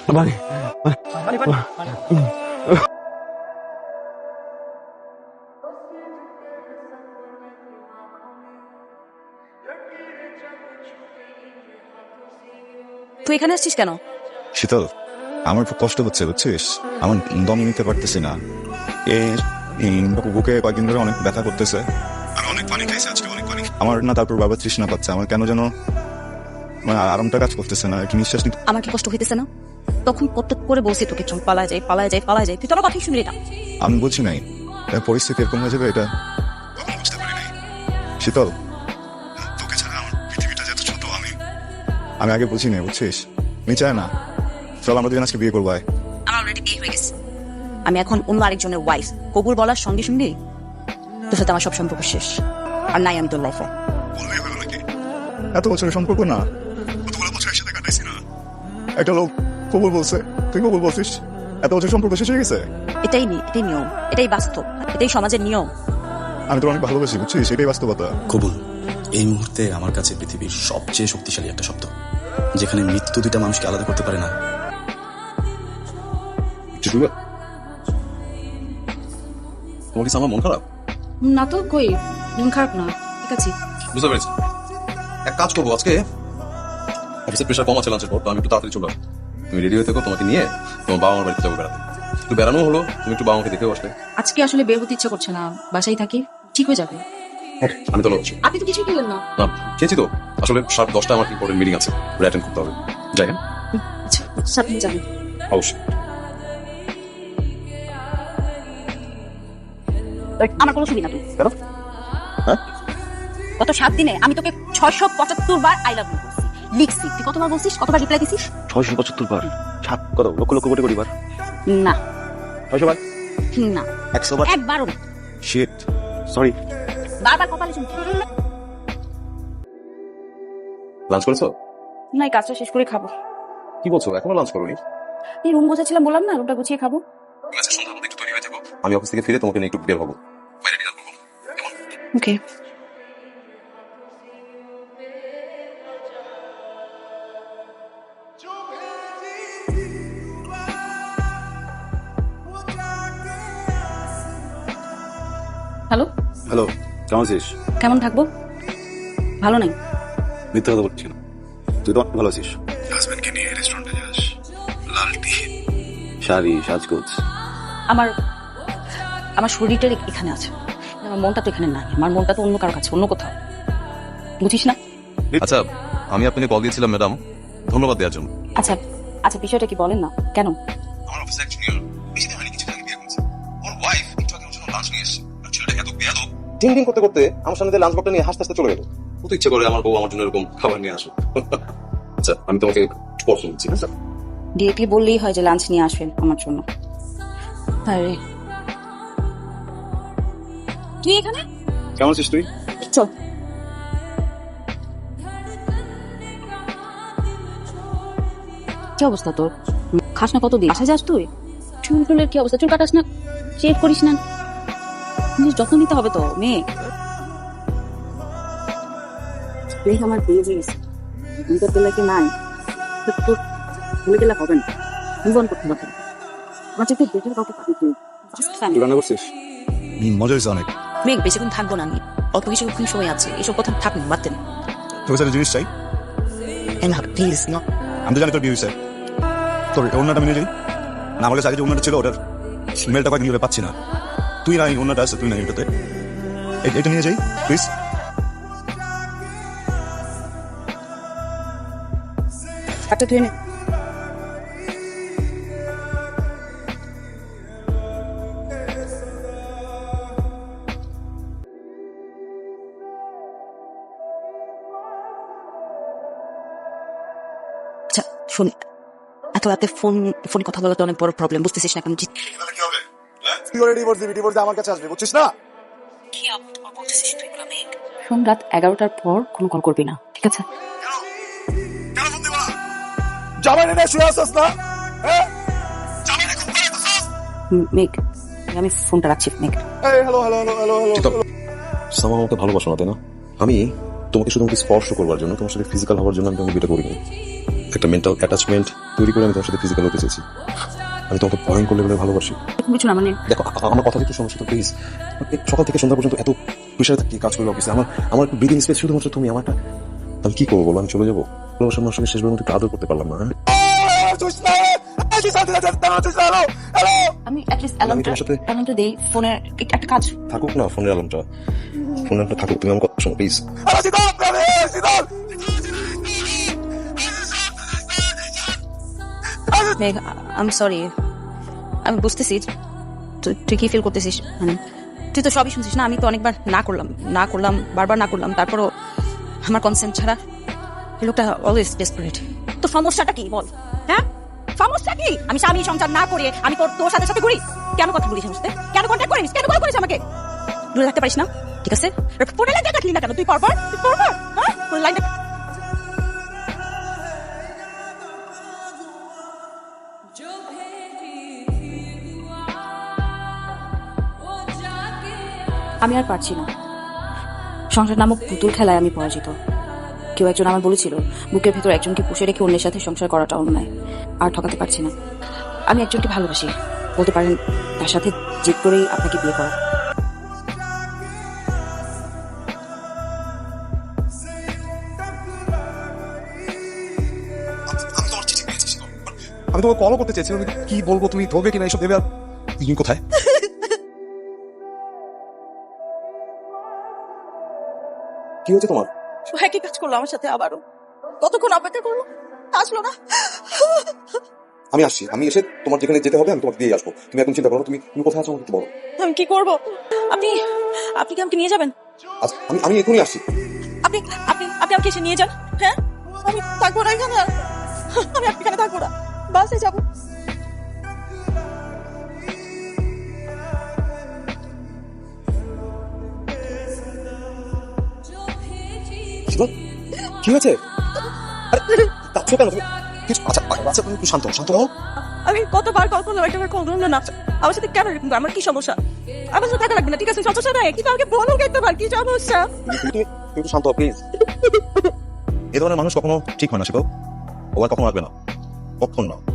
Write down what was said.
পানি পানি পানি তুই এখানে আসছিস কেন? শীতল, আমার খুব কষ্ট হচ্ছে বুঝছিস, আমার দম নিতে পারতেছি না। বুকে কয়েকদিন ধরে অনেক ব্যথা করতেছে আর অনেক পানি খাইছে আজকে, অনেক পানি। আমার না তারপর বাবা তৃষ্ণা পাচ্ছে, আমার কেন যেন মানে আরামটা কাজ করতেছে না, একটু নিঃশ্বাস নিতে। আমার কি কষ্ট হইতেছে না? তখন কত করে বলছি তোকে চল পালায় যাই পালায় যাই পালায় যাই, তুই তোর কথাই শুনলি না। আমি বুঝি নাই পরিস্থিতি এরকম হয়ে যাবে, এটা কখনো বুঝতে পারি নাই। শীতল, তোকে ছাড়া আমার পৃথিবীটা যত ছোট, আমি আগে বুঝি নাই বুঝছিস। আমি চাই না চল আমরা দুজন আজকে বিয়ে করবো। আমার অলরেডি বিয়ে হয়ে গেছে, আমি এখন অন্য আরেকজনের ওয়াইফ। কবুল বলার সঙ্গে সঙ্গে তোর সাথে আমার সব সম্পর্ক শেষ, আর নাই আমি তোর লাইফে। বললেই হলো নাকি? এত বছরের সম্পর্ক না, কতগুলো বছর একসাথে কাটাইছি না। একটা লোক কবুল বলছে, তুই কবুল বলছিস, এত বছর সম্পর্ক শেষ হয়ে গেছে। এটাই নিয়ম, এটাই বাস্তব, এটাই সমাজের নিয়ম। আমি তোর অনেক ভালোবাসি বুঝছিস, এটাই বাস্তবতা। কবুল এই মুহূর্তে আমার কাছে পৃথিবীর সবচেয়ে শক্তিশালী একটা শব্দ, যেখানে মৃত্যু দুইটা মানুষকে আলাদা করতে পারে না। তোমার কিছু আমার মন খারাপ? না তো, কই মন খারাপ না, ঠিক আছে। বুঝতে পেরেছি, এক কাজ করবো, আজকে অফিসের প্রেশার কম আছে লাঞ্চের পর, তো আমি একটু তাড়াতাড়ি চলে আসবো। তুমি রেডি হয়ে থেকো, তোমাকে নিয়ে তোমার বাবা মার বাড়িতে যাবো বেড়াতে। একটু বেড়ানো হলো, তুমি একটু বাবা মাকে দেখেও আসলে। আজকে আসলে বের হতে ইচ্ছে করছে না, বাসায় থাকি, ঠিক হয়ে যাবে। আমি তো লড়ছি আপনি তো কিছুই খেলেন না। না, খেয়েছি তো, আসলে 10:30 আমার ইম্পর্টেন্ট মিটিং আছে, অ্যাটেন্ড করতে হবে। যাই হ্যাঁ, আচ্ছা সাথে যাবেন? অবশ্যই। আমার কোনো ছবি না তুই। কেন? হ্যাঁ, গত 7 দিনে আমি তোকে 675 বার আই লাভ ইউ বলছি, লিখছি। তুই কতবার বলছিস, কতবার রিপ্লাই দিছিস? 675 বার, কত লক্ষ লক্ষ কোটি কোটি বার, না 600 বার, না 100 বার। একবারও না। Shit, sorry. বারবার কপালে শুনছি। লাঞ্চ করেছো? না, এই কাজটা শেষ করে খাবো। কি বলছো, এখনো লাঞ্চ করোনি? এই রুম গোছাচ্ছিলাম, বললাম না রুমটা গুছিয়ে খাবো। আচ্ছা, সন্ধ্যার মধ্যে একটু তৈরি হয়ে যাবো, আমি অফিস থেকে ফিরে তোমাকে নিয়ে একটু বের হবো, বাইরে ডিনার করবো। ওকে। হ্যালো, হ্যালো, কেমন আছিস? কেমন থাকবো? ভালো নাই। মিথ্যা কথা বলছি না, তুই তো অনেক ভালো আছিস। হাজবেন্ডকে নিয়ে রেস্টুরেন্টে যাস, লাল টি, শাড়ি সাজগোজ। আমার আমার শরীরটা এখানে আছে, আমার মনটা তো এখানে নাই। আমার মনটা তো অন্য কারো কাছে, অন্য কোথাও, বুঝিস না? আচ্ছা, আমি আপনাকে কল দিয়েছিলাম ম্যাডাম, ধন্যবাদ দেওয়ার জন্য। আচ্ছা আচ্ছা, বিষয়টা কি বলেন না কেন? আমার অফিসে এক জুনিয়র বেশি দিন হয়নি, কিছু আগে বিয়ে করেছে। ওর ওয়াইফ একটু আগে ওর জন্য লাঞ্চ নিয়ে এসেছে, আর ছেলেটা এত বেয়াদব, টিং টিং করতে করতে আমার সামনে লাঞ্চ বক্সটা নিয়ে হাসতে হাসতে চলে গেল। ও তো ইচ্ছে করে আমার বউ আমার জন্য এরকম খাবার নিয়ে আসো। আচ্ছা, আমি তোমাকে স্পর্শ দিচ্ছি। আচ্ছা, ডিএপি বললেই হয় যে লাঞ্চ নিয়ে আসবেন আমার জন্য। আরে তুই এখানে কেমন আছিস তুই? চল। কি অবস্থা তোর? খাস না কতদিন? আসা যাস তুই? চুলের কি অবস্থা? চুল কাটাস না, শেভ করিস না, যত্ন নিতে হবে তো মেয়ে। দেখ আমার বিয়ে হয়ে গেছে, তোর নাই, তোর ভুলে গেলে হবে না, জীবন করতে হবে। আমার যাতে বেটার কাউকে পাবি তুই। তুই রান্না করছিস? মজা হয়েছে অনেক। মেঘ বেশিক্ষণ থাকবো না আমি, অল্প কিছুক্ষণ সময় আছে, এসব কথা থাকুন বাদ দেন। তোর সাথে জিনিস চাই, প্লিজ না। আমি তো জানি তোর বিয়ে হয়েছে, তোর অন্যটা আমি নিয়ে যাই না। আমার কাছে আগে যে অন্যটা ছিল, ওটার স্মেলটা কয়েকদিন ধরে পাচ্ছি না। তুই নাই, অন্যটা আছে, তুই নাই, এটাতে এটা নিয়ে যাই প্লিজ। হাতটা ধুয়ে নে। আচ্ছা শোন, এত রাতে ফোনে কথা বলা তো অনেক বড় প্রবলেম, বুঝতেছিস না? কারণ আমার কাছে আসবে বুঝছিস না? শোন, রাত 11টার পর কোনো কল করবি না, ঠিক আছে? মেঘ, আমি ফোনটা রাখছি। মেঘ, সামা আমাকে ভালোবাসো না, তাই না? আমি তোমাকে শুধু আমাকে স্পর্শ করবার জন্য, তোমার সাথে ফিজিক্যাল হওয়ার জন্য আমি তোমাকে বিয়েটা করিনি। একটা মেন্টাল অ্যাটাচমেন্ট তৈরি করে আমি তোমার সাথে ফিজিক্যাল হতে চেয়েছি। আমি তোমাকে ভয়ঙ্কর লেভেলে ভালোবাসি। এরকম কিছু না, মানে দেখো আমার কথা একটু সমস্যা তো প্লিজ। সকাল থেকে সন্ধ্যা পর্যন্ত এত প্রেশারে থাকি কাজ করবে অফিসে, আমার একটু ব্রিদিং স্পেস শুধুমাত্র তুমি। আমারটা আমি কি করবো বলো? আমি চলে যাবো? ভালোবাসার মানুষকে শেষবার মতো একটু আদর করতে পারলাম না। আমি অ্যাটলিস্ট আমি তোমার সাথে- অ্যালার্মটা দেই ফোনের একটা কাজ। থাকুক না ফোনের আলামটা, ফোনের আলামটা থাকুক, তুমি আমার কথা শোনো প্লিজ। মেঘ, আই এম সরি, আমি বুঝতেছি তুই কি ফিল করতেছিস। মানে তুই তো সবই শুনছিস না, আমি তো অনেকবার না করলাম বারবার না করলাম, তারপরও আমার কনসেন্ট ছাড়া এই লোকটা অলওয়েজ ডেসপারেট। তো সমস্যাটা কি বল? হ্যাঁ, সমস্যা কি? আমি স্বামী সংসার না করে আমি তোর সাথে সাথে ঘুরি? কেন কথা বলিস আমার সাথে? কেন কন্ট্যাক্ট করিস? কেন কল করিস আমাকে? দূরে থাকতে পারিস না? ঠিক আছে, ফোনে লাইনটা কাটলি না কেন? তুই পরপর হ্যাঁ লাইনটা। আমি আর পারছি না, সংসার নামক পুতুল খেলায় আমি পরাজিত। কেউ একজন আমার বলেছিল বুকের ভেতর একজনকে পুষে রেখে অন্যের সাথে সংসার করাটা অন্যায়। আর ঠকাতে পারছি না। আমি একজনকে ভালোবাসি, বলতে পারেন তার সাথে জিদ করেই আপনাকে বিয়ে করা। আমি তোমাকে কলও করতে চেয়েছিলাম, কি বলবো তুমি ধরবে কিনা এইসব ভেবে। আর তুমি কোথায়? কি হচ্ছে তোমার? একই কাজ করলো আমার সাথে আবারও। কতক্ষণ অপেক্ষা করলো, আসলো না। আমি আসছি, আমি এসে তোমার যেখানে যেতে হবে আমি তোমাকে দিয়ে আসবো। তুমি এখন চিন্তা করো না, তুমি কোথায় আছো আমাকে একটু বলো। আমি কি করব? আপনি কি আমাকে নিয়ে যাবেন? আচ্ছা আমি এখনই আসছি। আপনি আপনি আপনি আমাকে এসে নিয়ে যান। হ্যাঁ, আমি থাকবো না এখানে আর। আমি এখানে থাকবো না, বাসে যাবো। শীতল, কি হয়েছে? আরে কাঁদছো কেন তুমি? কিছু আচ্ছা আচ্ছা তুমি একটু শান্ত হও। আমি কতবার কল করলাম, একটা কল ধরলো না। আমার সাথে কেন এরকম? আমার কি সমস্যা? আমার সাথে থাকা লাগবে না, ঠিক আছে? সমস্যা নাই, কিন্তু আমাকে বলো একবার কি সমস্যা। তুমি একটু শান্ত হও প্লিজ। এ ধরনের মানুষ কখনো ঠিক হয় না, শিখো। ও আর কখনো আসবে না, কখন না।